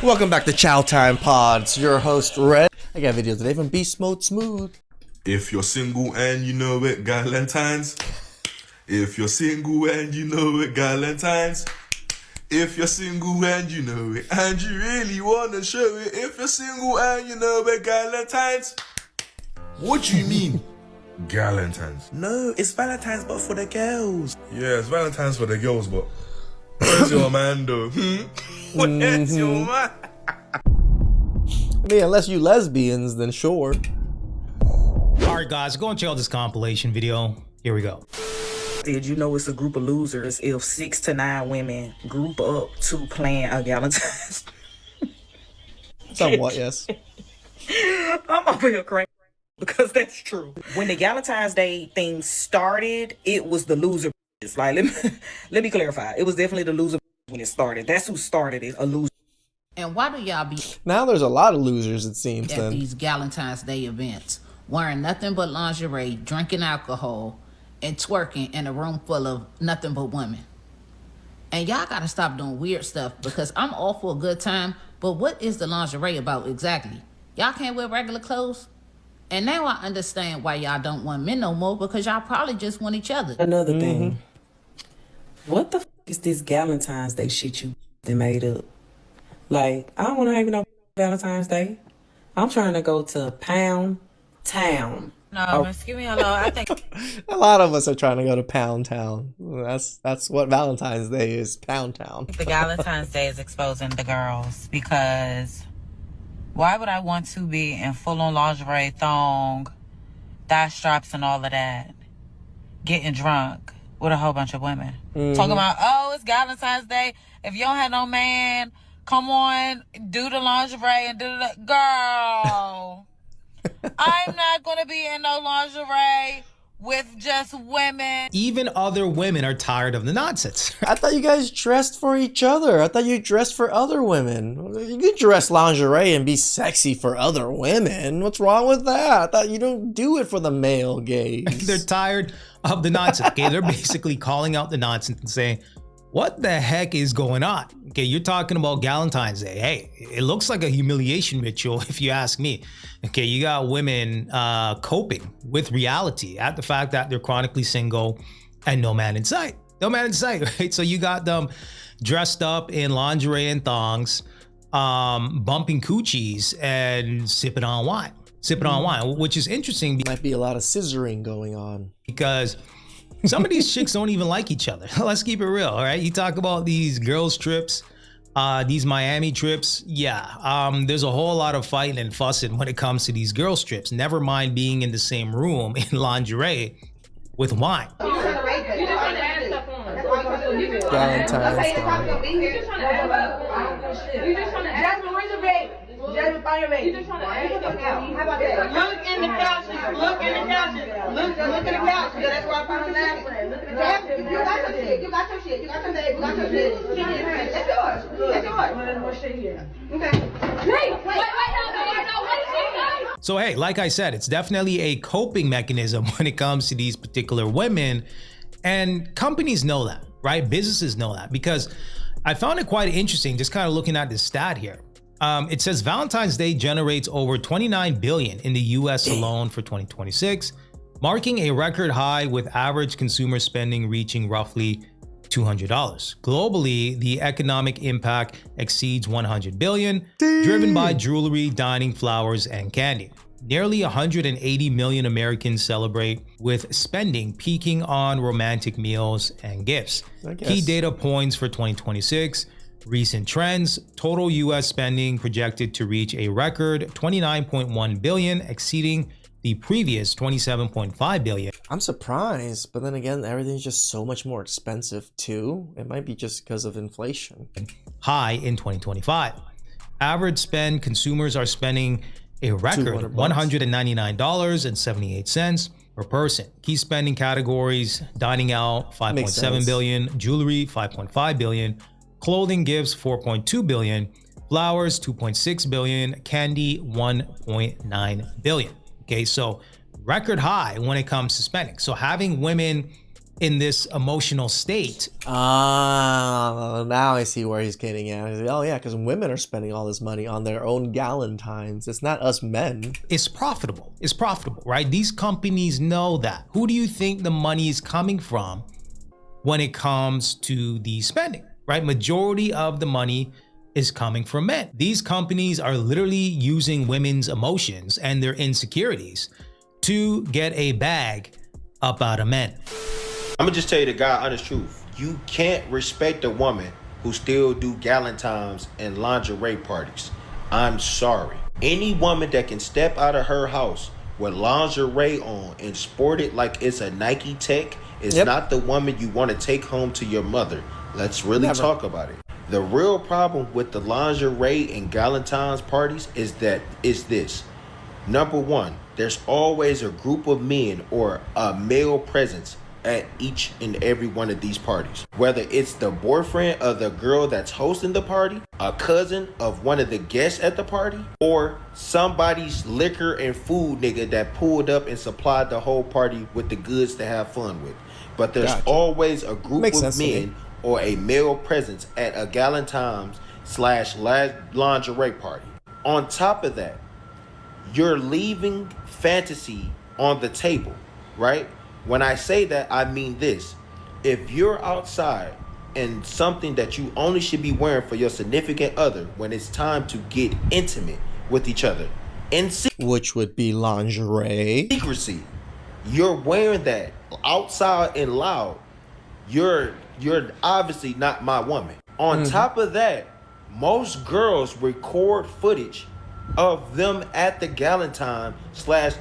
Welcome back to Chow Time Pods. Your host Red. I got a video today from Beast Mode Smooth. If you're single and you know it, Galentines. If you're single and you know it, Galentines. If you're single and you know it, and you really wanna show it. If you're single and you know it, Galentines. What do you mean, Galentines? No, it's Valentine's, but for the girls. Yeah, it's Valentine's for the girls, but where's your man though? Where's your man? I mean, unless you lesbians, then sure. Alright guys, go and check out this compilation video. Here we go. Did you know it's a group of losers if 6 to 9 women group up to plan a Galentine's? Somewhat, yes. I'm over here crying because that's true. When the Galentine's Day thing started, it was the loser. Like, let me clarify. It was definitely the loser when it started. That's who started it, a loser. And why do y'all be Now there's a lot of losers, it seems, at then. these Galentine's Day events wearing nothing but lingerie, drinking alcohol, and twerking in a room full of nothing but women? And y'all gotta stop doing weird stuff, because I'm all for a good time, but what is the lingerie about exactly? Y'all can't wear regular clothes? And now I understand why y'all don't want men no more, because y'all probably just want each other. Another thing. What the is this Galentine's Day shit you made up? Like, I don't want to have no Valentine's Day. I'm trying to go to Pound Town. No, excuse me, hello. I think A lot of us are trying to go to Pound Town. That's what Valentine's Day is, Pound Town. the Galentine's Day is exposing the girls, because why would I want to be in full-on lingerie, thong, thigh straps, and all of that, getting drunk with a whole bunch of women? Talking about, oh, it's Galentine's Day. If you don't have no man, come on, do the lingerie and do the... Girl, I'm not going to be in no lingerie with just women. Even other women are tired of the nonsense. I thought you guys dressed for each other. I thought you dressed for other women. You could dress lingerie and be sexy for other women. What's wrong with that? I thought you don't do it for the male gaze. They're tired of the nonsense. Okay, they're basically calling out the nonsense and saying, what the heck is going on? Okay, you're talking about Galentine's Day. Hey, it looks like a humiliation ritual if you ask me. Okay, you got women coping with reality at the fact that they're chronically single and no man in sight. No man in sight, right? So you got them dressed up in lingerie and thongs, bumping coochies and sipping on wine. Sipping on wine, which is interesting. Might be a lot of scissoring going on. Because some of these chicks don't even like each other. Let's keep it real, all right? You talk about these girls trips, these Miami trips. Yeah, there's a whole lot of fighting and fussing when it comes to these girls trips. Never mind being in the same room in lingerie with wine. Jasmine, find your mate. You just trying to How about that? Look in the couches. Look in the couches. Look in the couches. That's why I put on that. Look in the couches. You got your shit. You got your shit. You got your name. You got your shit. That's yours. That's yours. More shit here. Okay. Wait, no. What did she say? So hey, like I said, it's definitely a coping mechanism when it comes to these particular women, and companies know that, right? Businesses know that, because I found it quite interesting just kind of looking at this stat here. It says Valentine's Day generates over $29 billion in the US alone for 2026, marking a record high with average consumer spending reaching roughly $200. Globally, the economic impact exceeds $100 billion, driven by jewelry, dining, flowers, and candy. Nearly 180 million Americans celebrate, with spending peaking on romantic meals and gifts. Key data points for 2026. Recent trends: total US spending projected to reach a record $29.1 billion, exceeding the previous $27.5 billion. I'm surprised, but then again, everything's just so much more expensive too. It might be just because of inflation. High in 2025. Average spend: consumers are spending a record $199.78 per person. Key spending categories: dining out $5.7 billion, jewelry $5.5 billion, clothing gifts $4.2 billion, flowers $2.6 billion, candy $1.9 billion. Okay, so record high when it comes to spending. So having women in this emotional state. Now I see where he's getting at. He's like, oh yeah, because women are spending all this money on their own Galentines. It's not us men. It's profitable. It's profitable, right? These companies know that. Who do you think the money is coming from when it comes to the spending, right? Majority of the money is coming from men. These companies are literally using women's emotions and their insecurities to get a bag up out of men. I'm gonna just tell you the God honest truth. You can't respect a woman who still do Galentines and lingerie parties. I'm sorry. Any woman that can step out of her house with lingerie on and sport it like it's a Nike Tech is not the woman you want to take home to your mother. Let's really talk about it. The real problem with the lingerie and Galentine's parties is this. Number one, there's always a group of men or a male presence at each and every one of these parties. Whether it's the boyfriend of the girl that's hosting the party, a cousin of one of the guests at the party, or somebody's liquor and food nigga that pulled up and supplied the whole party with the goods to have fun with. But there's always a group of men or a male presence at a Galentine's / lingerie party. On top of that, you're leaving fantasy on the table, right? When I say that, I mean this. If you're outside and something that you only should be wearing for your significant other when it's time to get intimate with each other, which would be lingerie, secrecy, you're wearing that outside and loud, you're obviously not my woman. On top of that, most girls record footage of them at the Galentine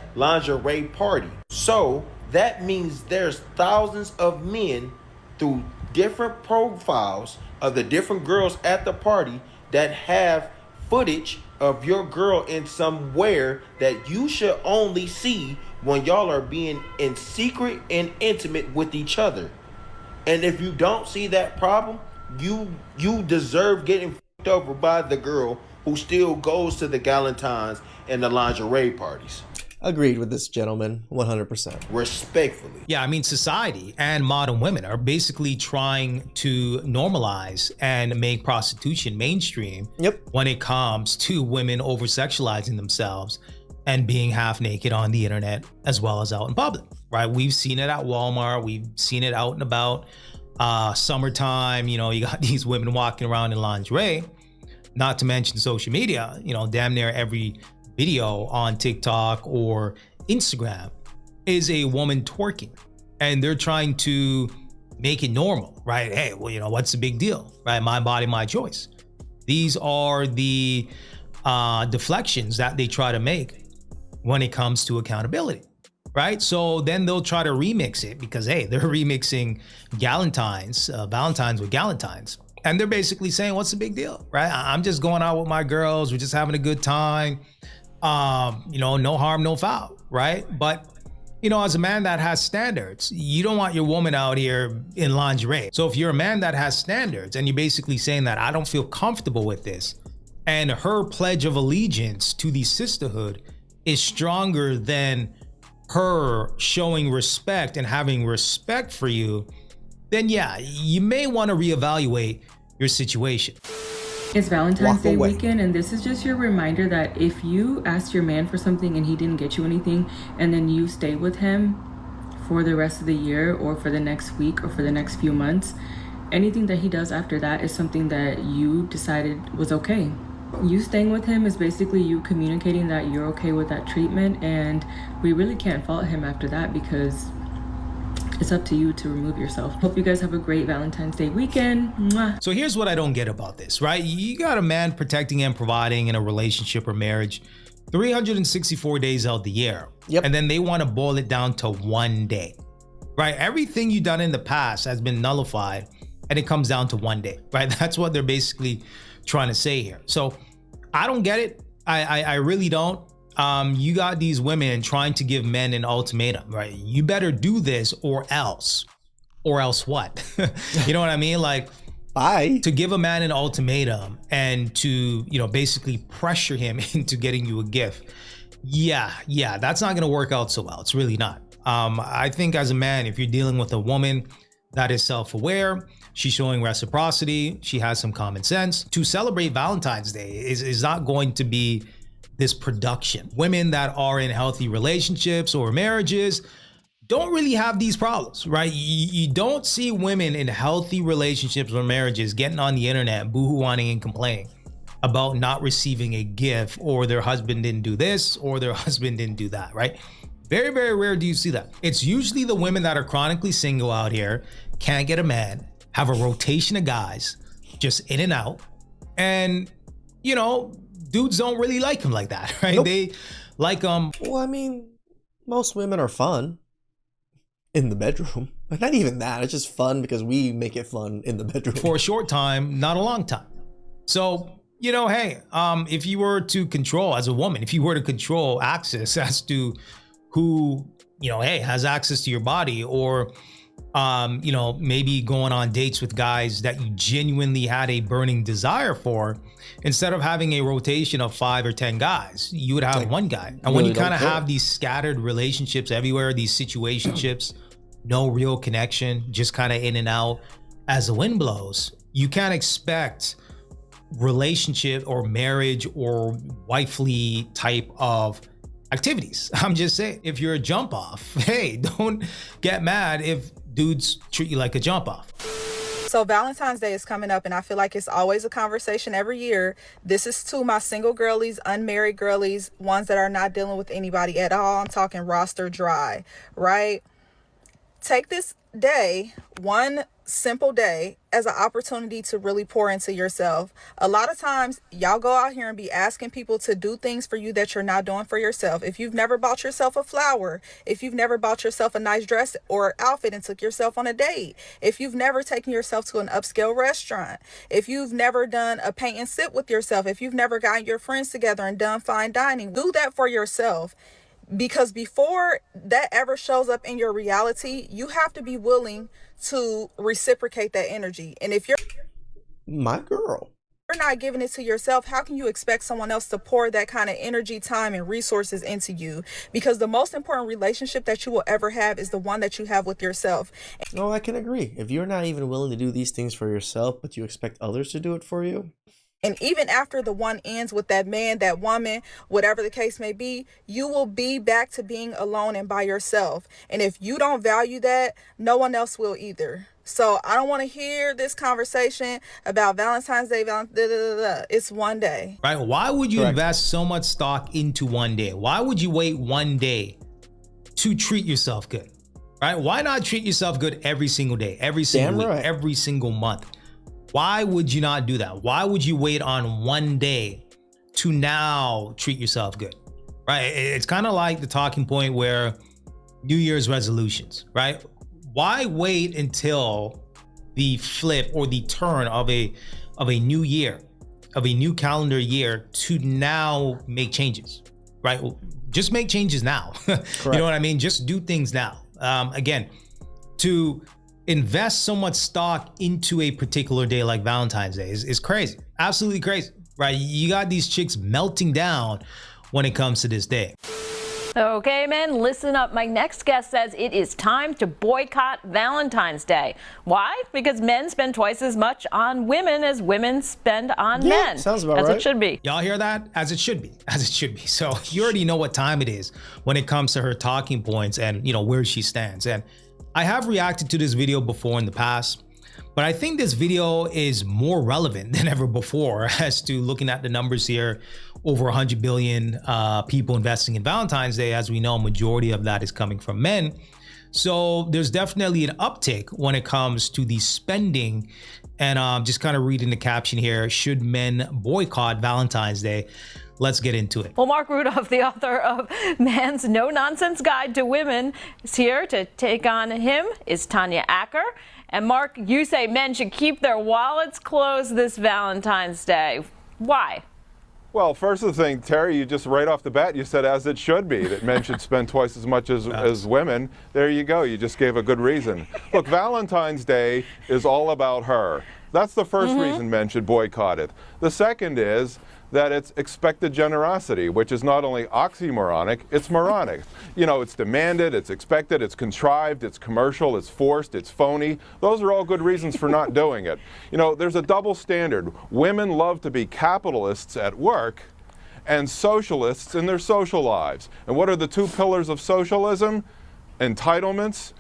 / lingerie party. So that means there's thousands of men through different profiles of the different girls at the party that have footage of your girl in somewhere that you should only see when y'all are being in secret and intimate with each other. And if you don't see that problem, you deserve getting f***ed over by the girl who still goes to the Galentines and the lingerie parties. Agreed with this gentleman, 100%. Respectfully. Yeah, I mean, society and modern women are basically trying to normalize and make prostitution mainstream when it comes to women over-sexualizing themselves and being half naked on the internet as well as out in public, right? We've seen it at Walmart. We've seen it out and about. Summertime, you got these women walking around in lingerie, not to mention social media, damn near every video on TikTok or Instagram is a woman twerking, and they're trying to make it normal, right? Hey, well, what's the big deal, right? My body, my choice. These are the deflections that they try to make when it comes to accountability, right? So then they'll try to remix it because, hey, they're remixing Valentines with Galentines. And they're basically saying, what's the big deal, right? I'm just going out with my girls. We're just having a good time. No harm, no foul, right? But, as a man that has standards, you don't want your woman out here in lingerie. So if you're a man that has standards and you're basically saying that I don't feel comfortable with this, and her pledge of allegiance to the sisterhood is stronger than her showing respect and having respect for you, then yeah, you may want to reevaluate your situation. It's Valentine's Day weekend, and this is just your reminder that if you asked your man for something and he didn't get you anything, and then you stay with him for the rest of the year or for the next week or for the next few months, anything that he does after that is something that you decided was okay. You staying with him is basically you communicating that you're okay with that treatment, and we really can't fault him after that because it's up to you to remove yourself. Hope you guys have a great Valentine's Day weekend. Mwah. So here's what I don't get about this, right? You got a man protecting and providing in a relationship or marriage 364 days out the year. And then they want to boil it down to one day, right? Everything you've done in the past has been nullified and it comes down to one day, right? That's what they're basically trying to say here. So I don't get it. I really don't. You got these women trying to give men an ultimatum, right? You better do this or else what? You know what I mean? Like, bye. To give a man an ultimatum and to, basically pressure him into getting you a gift. Yeah, that's not going to work out so well. It's really not. I think as a man, if you're dealing with a woman that is self-aware, she's showing reciprocity, she has some common sense, to celebrate Valentine's Day is not going to be this production. Women that are in healthy relationships or marriages don't really have these problems, right? You don't see women in healthy relationships or marriages getting on the internet boo-hooing and complaining about not receiving a gift, or their husband didn't do this, or their husband didn't do that, right? Very, very rare do you see that. It's usually the women that are chronically single out here, can't get a man, have a rotation of guys, just in and out. And, you know, dudes don't really like them like that, right? Nope. They like them. Well, I mean, most women are fun in the bedroom. But not even that. It's just fun because we make it fun in the bedroom. For a short time, not a long time. So, you know, hey, if you were to control, as a woman, if you were to control access as to who, you know, hey, has access to your body, or, you know, maybe going on dates with guys that you genuinely had a burning desire for, instead of having a rotation of 5 or 10 guys, you would have like, one guy. And really when you kind of don't care. have these scattered relationships everywhere, these situationships, no real connection, just kind of in and out as the wind blows, you can't expect relationship or marriage or wifely type of activities. I'm just saying, if you're a jump off, hey, don't get mad if dudes treat you like a jump off. So Valentine's Day is coming up, and I feel like it's always a conversation every year. This is to my single girlies, unmarried girlies, ones that are not dealing with anybody at all. I'm talking roster dry, right? Take this day, one simple day, as an opportunity to really pour into yourself. A lot of times y'all go out here and be asking people to do things for you that you're not doing for yourself. If you've never bought yourself a flower, if you've never bought yourself a nice dress or outfit and took yourself on a date, if you've never taken yourself to an upscale restaurant, if you've never done a paint and sip with yourself, if you've never gotten your friends together and done fine dining, do that for yourself. Because before that ever shows up in your reality, you have to be willing to reciprocate that energy. And if you're My girl. not giving it to yourself, how can you expect someone else to pour that kind of energy, time, and resources into you? Because the most important relationship that you will ever have is the one that you have with yourself. No, I can agree. If you're not even willing to do these things for yourself, but you expect others to do it for you, And even after the one ends with that man, that woman, whatever the case may be, you will be back to being alone and by yourself. And if you don't value that, no one else will either. So I don't want to hear this conversation about Valentine's Day. It's one day. Right? Why would you Correct. invest so much stock into one day? Why would you wait one day to treat yourself good? Right? Why not treat yourself good every single day, every single week, right. every single month? Why would you not do that? Why would you wait on one day to now treat yourself good? Right? It's kind of like the talking point where New Year's resolutions, right? Why wait until the flip or the turn of a new year, of a new calendar year, to now make changes, right? Just make changes now. You know what I mean? Just do things now. Again, to invest so much stock into a particular day like Valentine's Day is crazy. Absolutely crazy, right? You got these chicks melting down when it comes to this day. Okay, men, listen up. My next guest says it is time to boycott Valentine's Day. Why? Because men spend twice as much on women as women spend on men. Sounds about as right. it should be. Y'all hear that? As it should be. As it should be. So you already know what time it is when it comes to her talking points and, you know, where she stands. And I have reacted to this video before in the past, but I think this video is more relevant than ever before as to looking at the numbers here. Over 100 billion people investing in Valentine's Day. As we know, a majority of that is coming from men. So there's definitely an uptick when it comes to the spending. And just kind of reading the caption here, should men boycott Valentine's Day? Let's get into it. Well, Mark Rudolph, the author of Man's No-Nonsense Guide to Women, is here to take on him, is Tanya Acker. And Mark, you say men should keep their wallets closed this Valentine's Day. Why? Well, first the thing, Terry, you just right off the bat, you said as it should be, that men should spend twice as much as women. There you go. You just gave a good reason. Look, Valentine's Day is all about her. That's the first reason men should boycott it. The second is that it's expected generosity, which is not only oxymoronic, it's moronic. You know, it's demanded, it's expected, it's contrived, it's commercial, it's forced, it's phony. Those are all good reasons for not doing it. You know, there's a double standard. Women love to be capitalists at work and socialists in their social lives. And what are the two pillars of socialism? Entitlements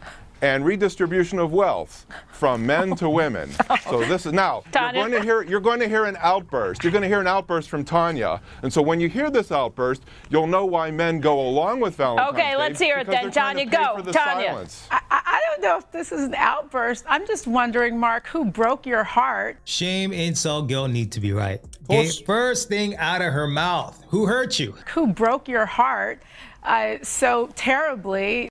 and redistribution of wealth from men to women. So this is now you're going to hear an outburst. You're going to hear an outburst from Tanya. And so when you hear this outburst, you'll know why men go along with Valentine's Day. Okay, let's hear it then. Tanya, go. Tanya. I don't know if this is an outburst. I'm just wondering, Mark, who broke your heart? Shame, insult, guilt need to be right. Okay, first thing out of her mouth. Who hurt you? Who broke your heart so terribly?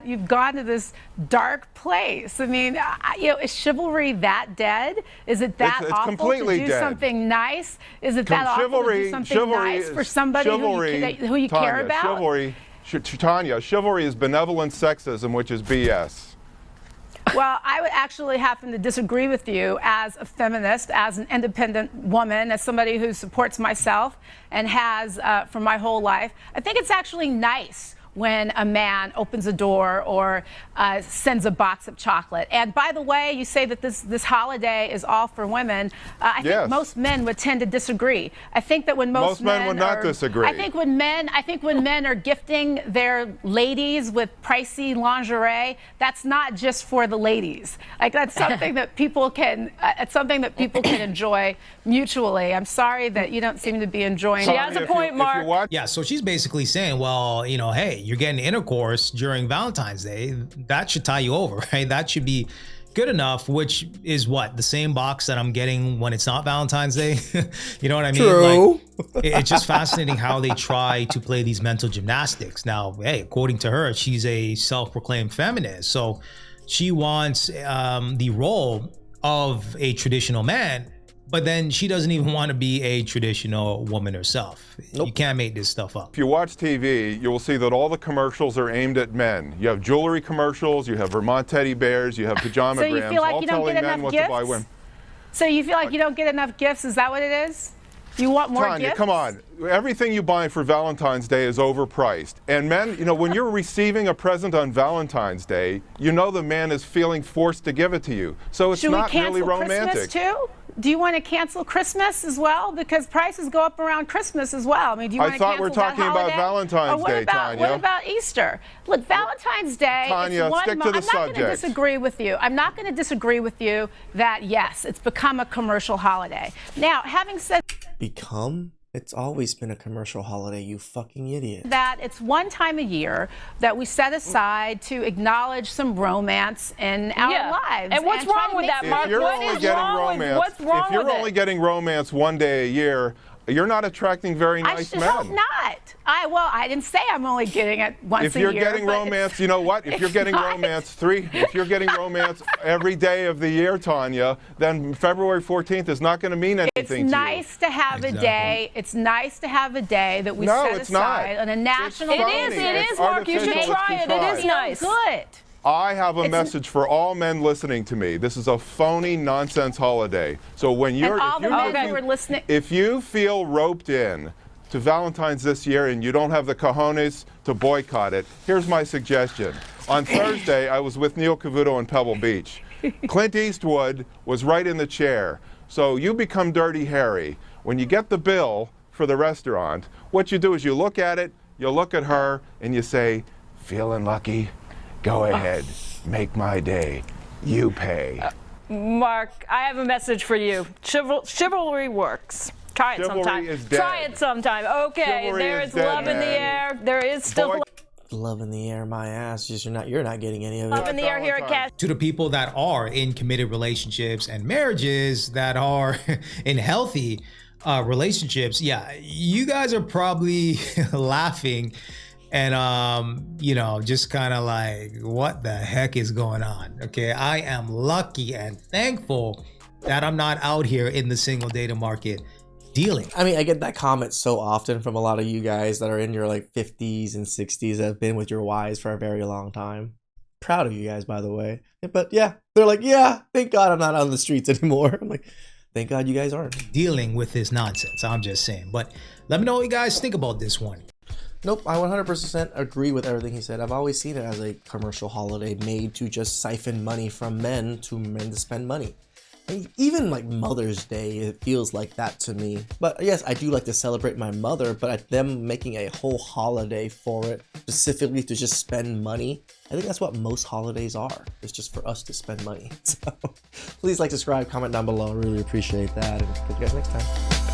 You've gone to this dark place. I mean, you know, is chivalry that dead? Is it that it's awful completely to do dead. something nice? Is it that awful to do something nice for somebody who you care about? Tanya, chivalry is benevolent sexism, which is BS. Well, I would actually happen to disagree with you as a feminist, as an independent woman, as somebody who supports myself and has for my whole life. I think it's actually nice when a man opens a door or sends a box of chocolate. And by the way, you say that this holiday is all for women. I think most men would tend to disagree. I think that when most men would not disagree. I think when men are gifting their ladies with pricey lingerie, that's not just for the ladies. Like that's something that people can enjoy mutually. I'm sorry that you don't seem to be enjoying. She has a point, Mark. Yeah, so she's basically saying, well, you know, hey, you're getting intercourse during Valentine's Day. That should tie you over, right? That should be good enough, which is what? The same box that I'm getting when it's not Valentine's Day? You know what I mean? True. Like, it's just fascinating how they try to play these mental gymnastics. Now, hey, according to her, she's a self-proclaimed feminist. So she wants the role of a traditional man, but then she doesn't even want to be a traditional woman herself. Nope. You can't make this stuff up. If you watch TV, you will see that all the commercials are aimed at men. You have jewelry commercials, you have Vermont teddy bears, you have pajama so you feel like all you don't telling get men enough what gifts? to buy women. So you feel like you don't get enough gifts? Is that what it is? You want more Tanya, gifts? come on. Everything you buy for Valentine's Day is overpriced. And men, you know, when you're receiving a present on Valentine's Day, you know the man is feeling forced to give it to you. So it's not really romantic. Christmas too? Do you want to cancel Christmas as well? Because prices go up around Christmas as well. I mean, do you want to cancel that holiday? I thought we're talking about Valentine's Day, Tanya. What about Easter? Look, Valentine's Day, Tanya, it's 1 stick to month. the I'm not going to subject. disagree with you. I'm not going to disagree with you that, yes, it's become a commercial holiday. Now, having said Become? It's always been a commercial holiday, you fucking idiot. that, it's one time a year that we set aside to acknowledge some romance in our lives. And what's wrong with that, Mark? What's wrong If you're with only it? getting romance one day a year, you're not attracting very nice I should men. hope not. I didn't say I'm only getting it once a year. If you're getting romance, you know what? If you're getting if you're getting romance every day of the year, Tanya, then February 14th is not going to mean anything to you. It's nice to have a day. It's nice to have a day that we set aside on a national. It is, Mark. You should try it. It is nice. Good. I have a message for all men listening to me. This is a phony nonsense holiday. So when you're if you feel roped in to Valentine's this year and you don't have the cojones to boycott it, here's my suggestion. On Thursday, I was with Neil Cavuto in Pebble Beach. Clint Eastwood was right in the chair. So you become Dirty Harry. When you get the bill for the restaurant, what you do is you look at it, you look at her, and you say, feeling lucky? Go ahead, make my day. You pay. Mark, I have a message for you. Chivalry works. Try it sometime. Try it sometime. Okay, there is love in the air. There is still love in the air, my ass. Just you're not getting any of it. love in the air here at Cash. To the people that are in committed relationships and marriages that are in healthy relationships, yeah, you guys are probably laughing and you know, just kind of like, what the heck is going on? Okay, I am lucky and thankful that I'm not out here in the single dating market dealing. I mean, I get that comment so often from a lot of you guys that are in your like 50s and 60s that have been with your wives for a very long time. proud of you guys, by the way. But yeah, they're like, yeah, thank God I'm not on the streets anymore. I'm like, thank God you guys aren't. Dealing with this nonsense, I'm just saying. But let me know what you guys think about this one. Nope, I 100% agree with everything he said. I've always seen it as a commercial holiday made to just siphon money from men to spend money. And even like Mother's Day, it feels like that to me. But yes, I do like to celebrate my mother, but them making a whole holiday for it, specifically to just spend money, I think that's what most holidays are. It's just for us to spend money. So please like, subscribe, comment down below. I really appreciate that. And catch you guys next time.